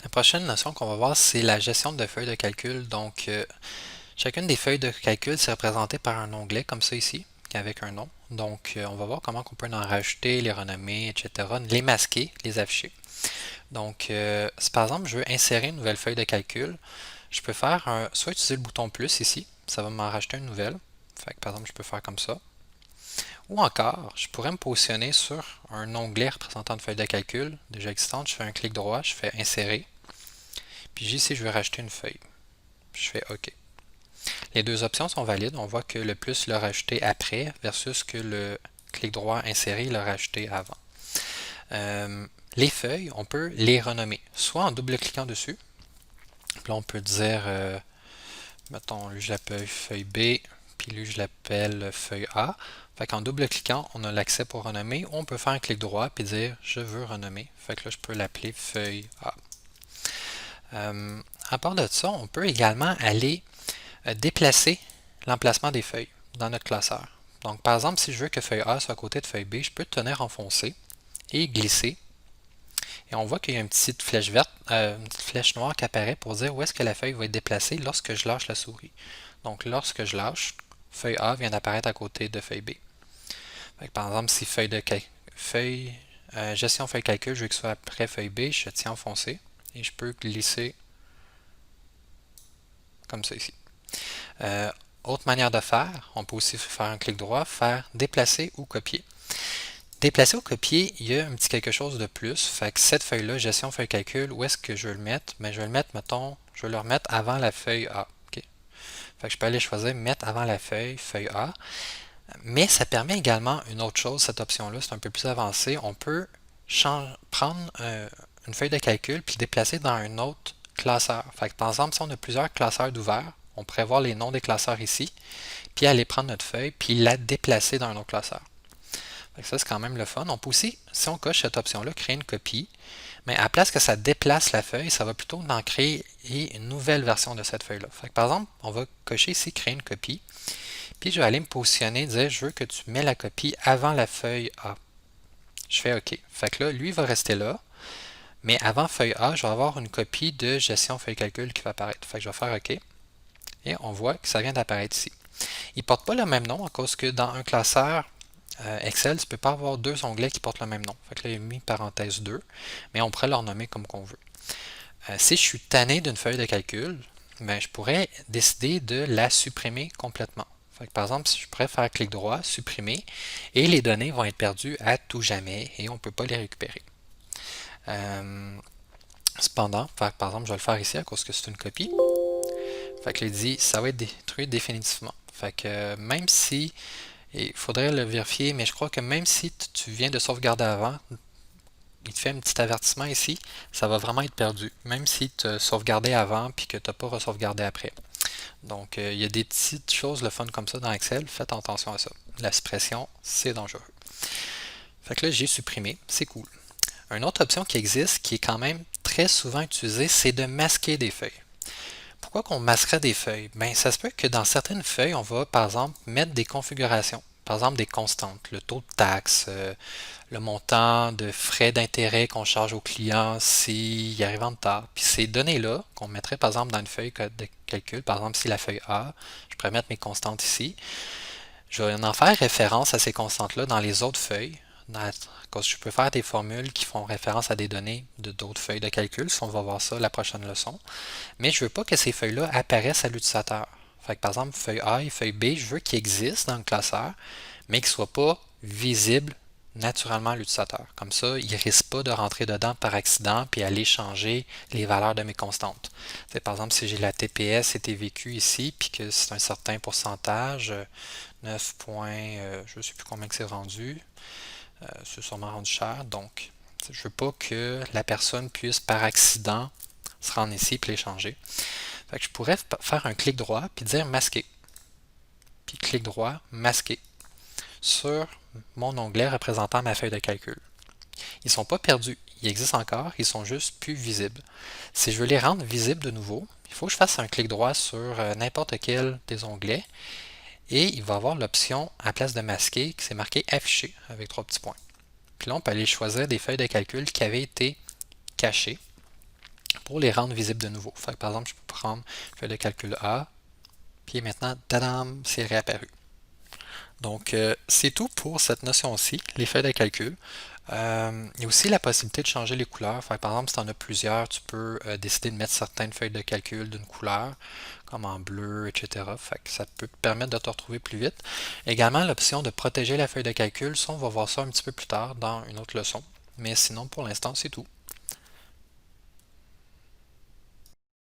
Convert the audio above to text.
La prochaine notion qu'on va voir, c'est la gestion de feuilles de calcul. Donc, chacune des feuilles de calcul, c'est représenté par un onglet comme ça ici, avec un nom. Donc, on va voir comment on peut en rajouter, les renommer, etc., les masquer, les afficher. Donc, si par exemple, je veux insérer une nouvelle feuille de calcul, je peux faire soit utiliser le bouton plus ici, ça va m'en rajouter une nouvelle. Fait que, par exemple, je peux faire comme ça. Ou encore, je pourrais me positionner sur un onglet représentant une feuille de calcul déjà existante. Je fais un clic droit, je fais insérer. Puis ici, je veux rajouter une feuille. Je fais OK. Les deux options sont valides. On voit que le plus l'a rajouté après versus que le clic droit insérer l'a rajouté avant. Les feuilles, on peut les renommer, soit en double-cliquant dessus. Puis là, on peut dire, mettons, lui je l'appelle feuille B, puis lui je l'appelle feuille A. Fait qu'en double-cliquant, on a l'accès pour renommer, ou on peut faire un clic droit puis dire je veux renommer. Fait que là, je peux l'appeler feuille A. À part de ça, on peut également aller déplacer l'emplacement des feuilles dans notre classeur. Donc, par exemple, si je veux que feuille A soit à côté de feuille B, je peux tenir enfoncé et glisser. Et on voit qu'il y a une petite flèche verte, une petite flèche noire qui apparaît pour dire où est-ce que la feuille va être déplacée lorsque je lâche la souris. Donc, lorsque je lâche, feuille A vient d'apparaître à côté de feuille B. Par exemple, si gestion feuille calcul, je veux que ce soit après feuille B, je tiens enfoncé et je peux glisser comme ça ici. Autre manière de faire, on peut aussi faire un clic droit, faire déplacer ou copier. Déplacer ou copier, il y a un petit quelque chose de plus. Fait que cette feuille-là, gestion feuille calcul, où est-ce que je veux le mettre? Ben, je vais le mettre, mettons, je vais le remettre avant la feuille A. Okay? Fait que je peux aller choisir mettre avant la feuille A. Mais ça permet également une autre chose, cette option-là, c'est un peu plus avancé. On peut prendre une feuille de calcul puis déplacer dans un autre classeur. Fait que, par exemple, si on a plusieurs classeurs d'ouverts, on pourrait voir les noms des classeurs ici, puis aller prendre notre feuille, puis la déplacer dans un autre classeur. Fait que ça, c'est quand même le fun. On peut aussi, si on coche cette option-là, créer une copie, mais à place que ça déplace la feuille, ça va plutôt en créer une nouvelle version de cette feuille-là. Fait que, par exemple, on va cocher ici créer une copie, puis je vais aller me positionner, dire je veux que tu mets la copie avant la feuille A. Je fais OK. Fait que là, lui va rester là, mais avant feuille A, je vais avoir une copie de gestion feuille calcul qui va apparaître. Fait que je vais faire OK. Et on voit que ça vient d'apparaître ici. Il ne porte pas le même nom à cause que dans un classeur Excel, tu ne peux pas avoir deux onglets qui portent le même nom. Fait que là, il a mis parenthèse 2, mais on pourrait leur nommer comme qu'on veut. Si je suis tanné d'une feuille de calcul, ben, je pourrais décider de la supprimer complètement. Fait que, par exemple, si je pourrais faire clic droit, supprimer, et les données vont être perdues à tout jamais et on ne peut pas les récupérer. Cependant, par exemple, je vais le faire ici à cause que c'est une copie. Fait que il dit ça va être détruit définitivement. Fait que même si, il faudrait le vérifier, mais je crois que même si tu viens de sauvegarder avant, il te fait un petit avertissement ici, ça va vraiment être perdu, même si tu as sauvegardé avant puis que tu n'as pas re-sauvegardé après. Donc, il y a des petites choses le fun comme ça dans Excel, faites attention à ça. La suppression, c'est dangereux. Fait que là, j'ai supprimé, c'est cool. Une autre option qui existe, qui est quand même très souvent utilisée, c'est de masquer des feuilles. Pourquoi qu'on masquerait des feuilles? Bien, ça se peut que dans certaines feuilles, on va, par exemple, mettre des configurations. Par exemple, des constantes, le taux de taxe, le montant de frais d'intérêt qu'on charge au client s'il arrive en retard. Puis ces données-là, qu'on mettrait par exemple dans une feuille de calcul, par exemple si la feuille A, je pourrais mettre mes constantes ici. Je vais en faire référence à ces constantes-là dans les autres feuilles. Parce que je peux faire des formules qui font référence à des données de d'autres feuilles de calcul, si on va voir ça la prochaine leçon. Mais je ne veux pas que ces feuilles-là apparaissent à l'utilisateur. Fait que, par exemple, feuille A et feuille B, je veux qu'ils existent dans le classeur, mais qu'ils ne soient pas visibles naturellement à l'utilisateur. Comme ça, il ne risque pas de rentrer dedans par accident puis aller changer les valeurs de mes constantes. C'est, par exemple, si j'ai la TPS et TVQ ici, puis que c'est un certain pourcentage, 9 points, je ne sais plus combien que c'est rendu, c'est sûrement rendu cher, donc je ne veux pas que la personne puisse par accident se rendre ici et les changer. Fait que je pourrais faire un clic droit puis dire masquer. Puis clic droit, masquer sur mon onglet représentant ma feuille de calcul. Ils ne sont pas perdus, ils existent encore, ils sont juste plus visibles. Si je veux les rendre visibles de nouveau, il faut que je fasse un clic droit sur n'importe quel des onglets et il va avoir l'option à place de masquer qui s'est marqué afficher avec trois petits points. Puis là, on peut aller choisir des feuilles de calcul qui avaient été cachées pour les rendre visibles de nouveau. Fait que, par exemple, je peux prendre feuille de calcul A, puis maintenant, tadam, c'est réapparu. Donc, c'est tout pour cette notion-ci, les feuilles de calcul. Il y a aussi la possibilité de changer les couleurs. Fait que, par exemple, si tu en as plusieurs, tu peux décider de mettre certaines feuilles de calcul d'une couleur, comme en bleu, etc. Fait que ça peut te permettre de te retrouver plus vite. Également, l'option de protéger la feuille de calcul, ça, on va voir ça un petit peu plus tard dans une autre leçon. Mais sinon, pour l'instant, c'est tout.